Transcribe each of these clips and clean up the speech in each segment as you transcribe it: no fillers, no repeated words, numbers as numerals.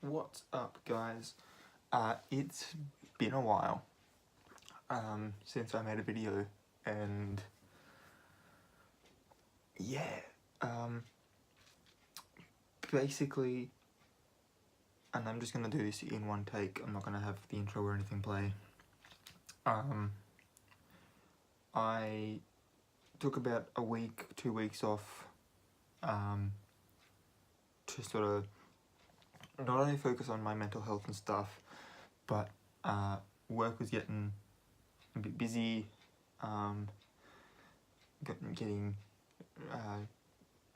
What's up, guys? It's been a while since I made a video, and yeah, basically, and I'm just gonna do this in one take. I'm not gonna have the intro or anything play. I took about a week, 2 weeks off, to sort of not only focus on my mental health and stuff, but work was getting a bit busy, getting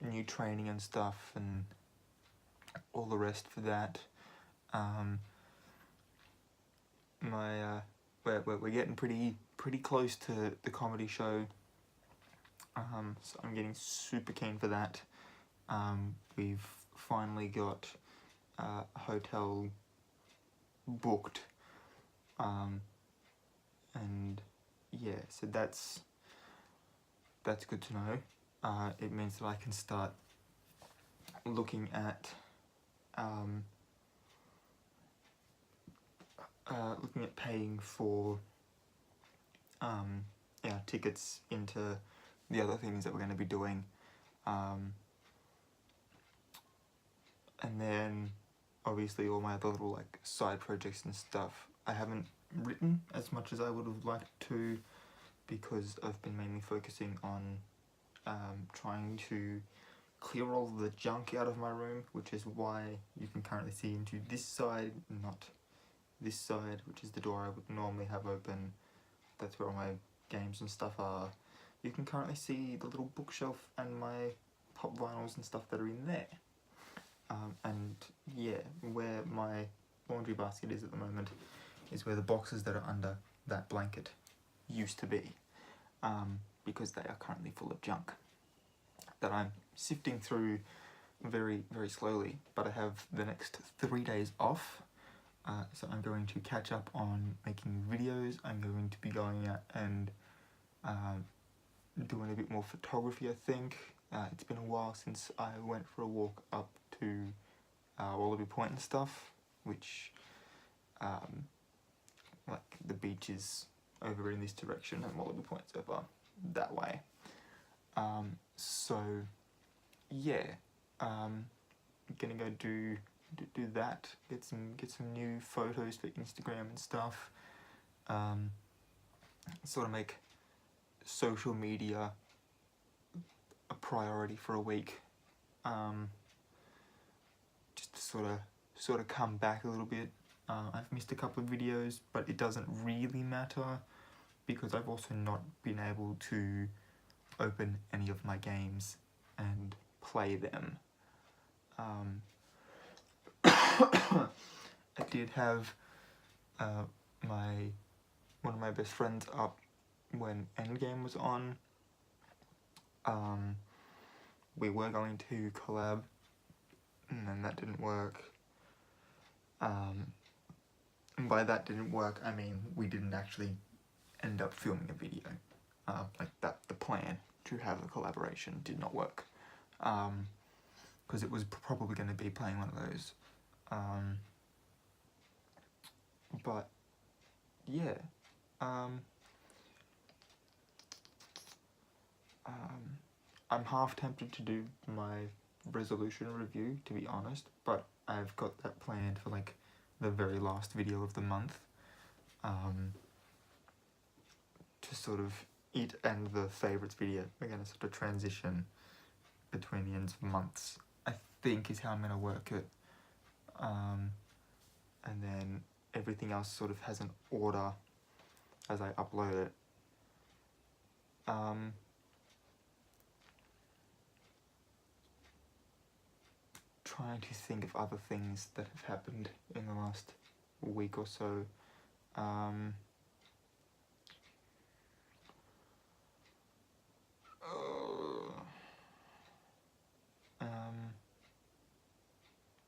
new training and stuff and all the rest for that. We're getting pretty close to the comedy show, so I'm getting super keen for that. We've finally got a hotel booked, and yeah, so that's good to know. It means that I can start looking at paying for tickets into the other things that we're going to be doing, and then obviously all my other little like side projects and stuff. I haven't written as much as I would have liked to, because I've been mainly focusing on trying to clear all the junk out of my room, which is why you can currently see into this side, not this side, which is the door I would normally have open. That's where all my games and stuff are. You can currently see the little bookshelf and my pop vinyls and stuff that are in there. And yeah, where my laundry basket is at the moment is where the boxes that are under that blanket used to be, because they are currently full of junk that I'm sifting through very, very slowly. But I have the next 3 days off, so I'm going to catch up on making videos. I'm going to be going out and doing a bit more photography, I think. It's been a while since I went for a walk up to Wallaby Point and stuff, which like the beach is over in this direction and Wallaby Point's over that way. So yeah, gonna go do that, get some new photos for Instagram and stuff, sort of make social media a priority for a week, just to sort of come back a little bit. I've missed a couple of videos, but it doesn't really matter because I've also not been able to open any of my games and play them. I did have one of my best friends up when Endgame was on. We were going to collab, and then that didn't work. And by that didn't work, I mean we didn't actually end up filming a video. The plan to have a collaboration did not work, because it was probably going to be playing one of those. But yeah, I'm half tempted to do my resolution review, to be honest, but I've got that planned for like the very last video of the month, to sort of it and the favourites video. We're going to sort of transition between the ends of months, I think, is how I'm going to work it. And then everything else sort of has an order as I upload it. Trying to think of other things that have happened in the last week or so.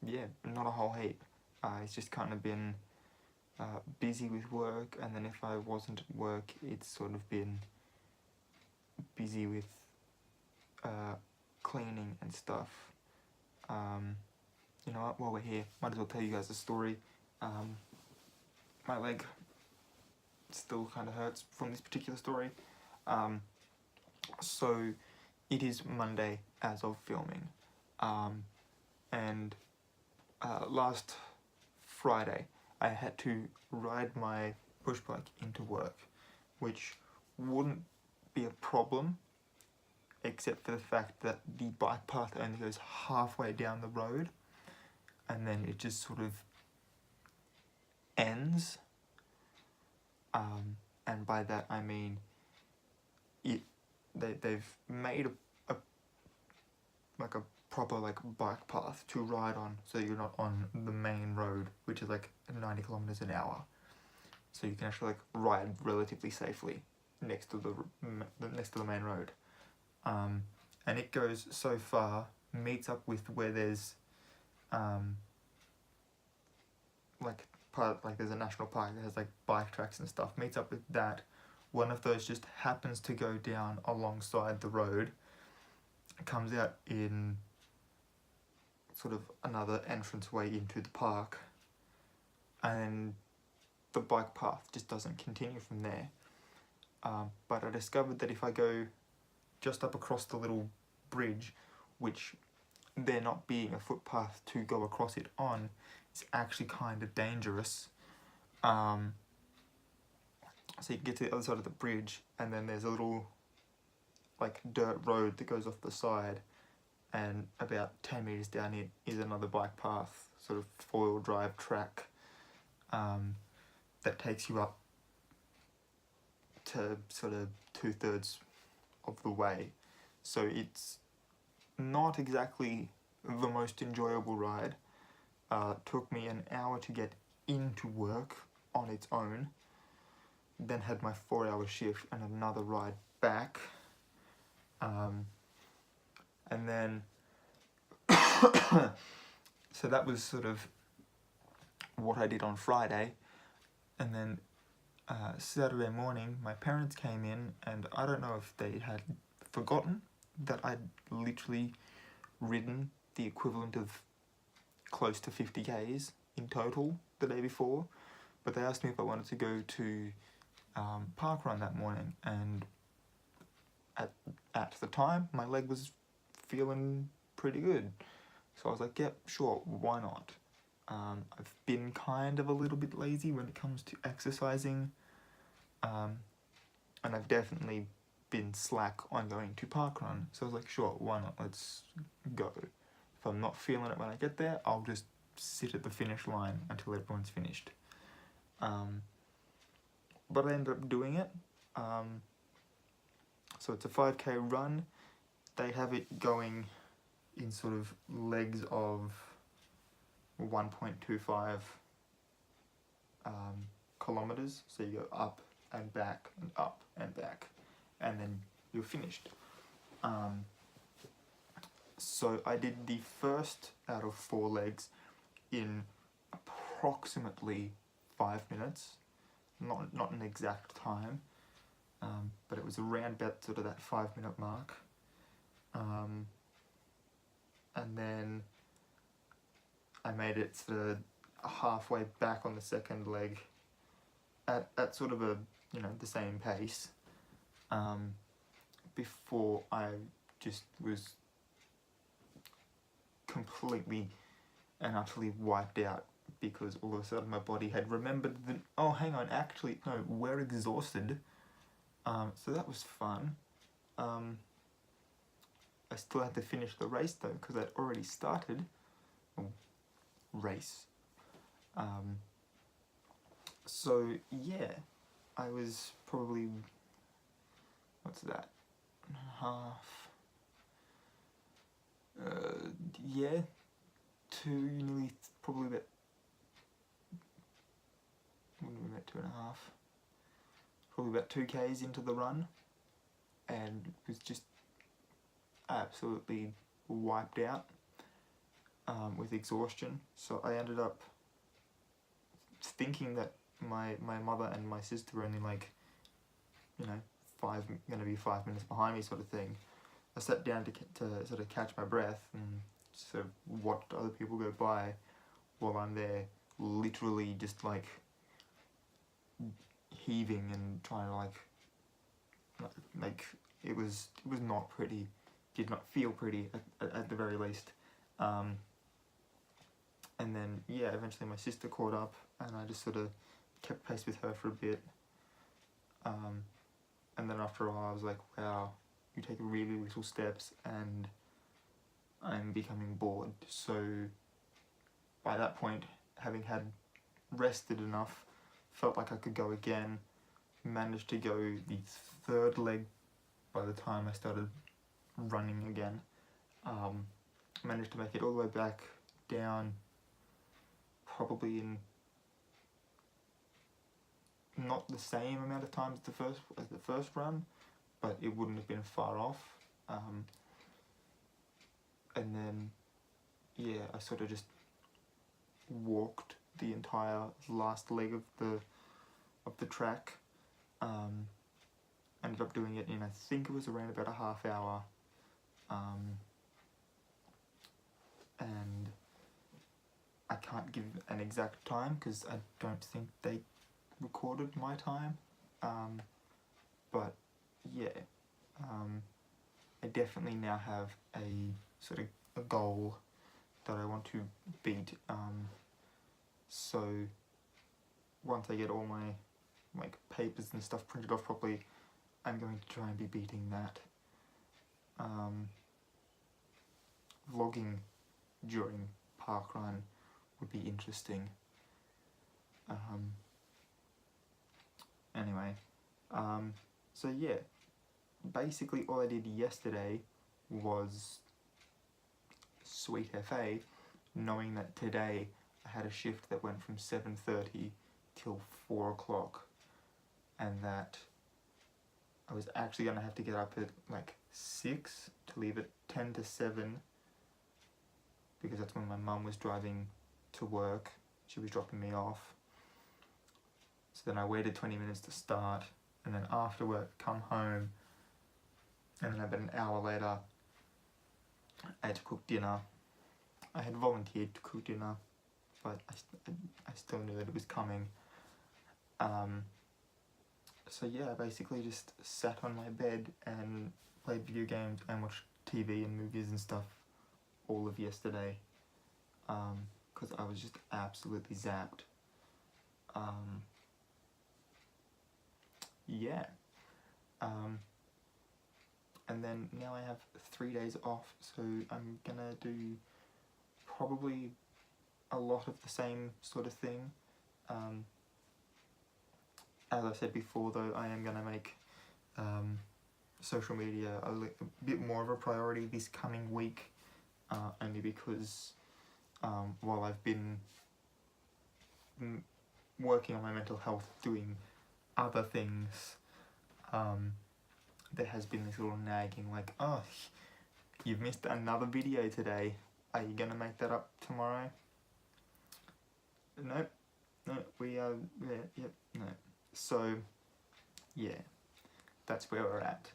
Yeah, not a whole heap. It's just kind of been busy with work, and then if I wasn't at work, it's sort of been busy with cleaning and stuff. you know what, while we're here, might as well tell you guys a story. My leg still kind of hurts from this particular story. So it is Monday as of filming, and last Friday I had to ride my push bike into work, which wouldn't be a problem except for the fact that the bike path only goes halfway down the road and then it just sort of ends. And by that I mean they've made a proper bike path to ride on, so you're not on the main road, which is 90 kilometers an hour. So you can actually ride relatively safely next to the main road. And it goes so far, meets up with where there's there's a national park that has bike tracks and stuff, meets up with that. One of those just happens to go down alongside the road, comes out in sort of another entranceway into the park, and the bike path just doesn't continue from there. But I discovered that if I go just up across the little bridge, which there not being a footpath to go across it on, it's actually kind of dangerous. So you can get to the other side of the bridge, and then there's a little dirt road that goes off the side, and about 10 meters down it is another bike path, sort of four-wheel drive track, that takes you up to sort of 2/3 of the way. So it's not exactly the most enjoyable ride. Took me an hour to get into work on its own, then had my 4-hour shift and another ride back, and then so that was sort of what I did on Friday. And then Saturday morning my parents came in, and I don't know if they had forgotten that I'd literally ridden the equivalent of close to 50 k's in total the day before, but they asked me if I wanted to go to parkrun that morning, and at the time my leg was feeling pretty good, so I was like, yep, sure, why not. I've been kind of a little bit lazy when it comes to exercising, and I've definitely been slack on going to parkrun, so I was like, sure, why not, let's go. If I'm not feeling it when I get there, I'll just sit at the finish line until everyone's finished. But I ended up doing it. So it's a 5k run. They have it going in sort of legs of 1.25 kilometers. So you go up and back and up and back, and then you're finished. So I did the first out of 4 legs in approximately 5 minutes, not an exact time, but it was around about sort of that 5-minute mark. And then I made it sort of halfway back on the second leg at sort of the same pace, before I just was completely and utterly wiped out, because all of a sudden my body had remembered that, oh hang on, actually no, we're exhausted. So that was fun. I still had to finish the race though, because I'd already started race. So yeah, I was probably, what's that, half, yeah, probably about 2.5, probably about 2 k's into the run, and was just absolutely wiped out with exhaustion. So I ended up thinking that my mother and my sister were only gonna be 5 minutes behind me, sort of thing. I sat down to sort of catch my breath, and sort of watched other people go by while I'm there, literally just like heaving and trying to like it was not pretty, did not feel pretty at the very least. And then yeah, eventually my sister caught up and I just sort of kept pace with her for a bit. And then after a while I was like, wow, you take really little steps and I'm becoming bored. So by that point, having had rested enough, felt like I could go again, managed to go the third leg by the time I started running again. Managed to make it all the way back down, probably in not the same amount of time as the first run, but it wouldn't have been far off. And then yeah, I sort of just walked the entire last leg of the track. Ended up doing it in, I think it was around about a half hour. And I can't give an exact time because I don't think they recorded my time. But yeah, I definitely now have a sort of a goal that I want to beat. So once I get all my like papers and stuff printed off properly, I'm going to try and be beating that. Vlogging during parkrun would be interesting. Anyway, so yeah, basically all I did yesterday was sweet FA, knowing that today I had a shift that went from 7:30 till 4 o'clock, and that I was actually going to have to get up at like 6 to leave at 10 to 7, because that's when my mum was driving to work. She was dropping me off. So then I waited 20 minutes to start, and then after work come home, and then about an hour later I had to cook dinner. I had volunteered to cook dinner, but I still knew that it was coming. So yeah, I basically just sat on my bed and played video games and watched TV and movies and stuff all of yesterday, because I was just absolutely zapped. Yeah. And then now I have 3 days off, so I'm gonna do probably a lot of the same sort of thing. As I said before though, I am gonna make social media a bit more of a priority this coming week, only because while I've been working on my mental health, doing other things, there has been this little nagging like, oh, you've missed another video today, are you gonna make that up tomorrow? Nope, no, we are, yep, no. So yeah, that's where we're at.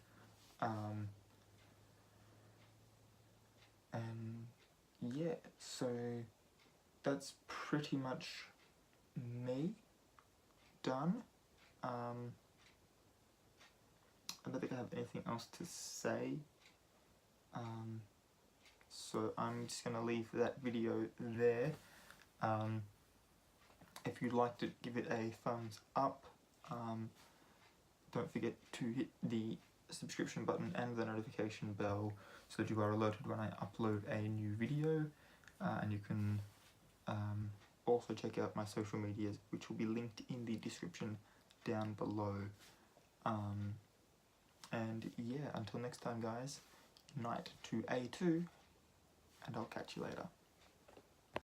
And yeah, so that's pretty much me done. I don't think I have anything else to say. So I'm just gonna leave that video there. If you'd like to give it a thumbs up, don't forget to hit the subscription button and the notification bell so that you are alerted when I upload a new video, and you can also check out my social medias, which will be linked in the description down below. And yeah, until next time guys, night to A2, and I'll catch you later.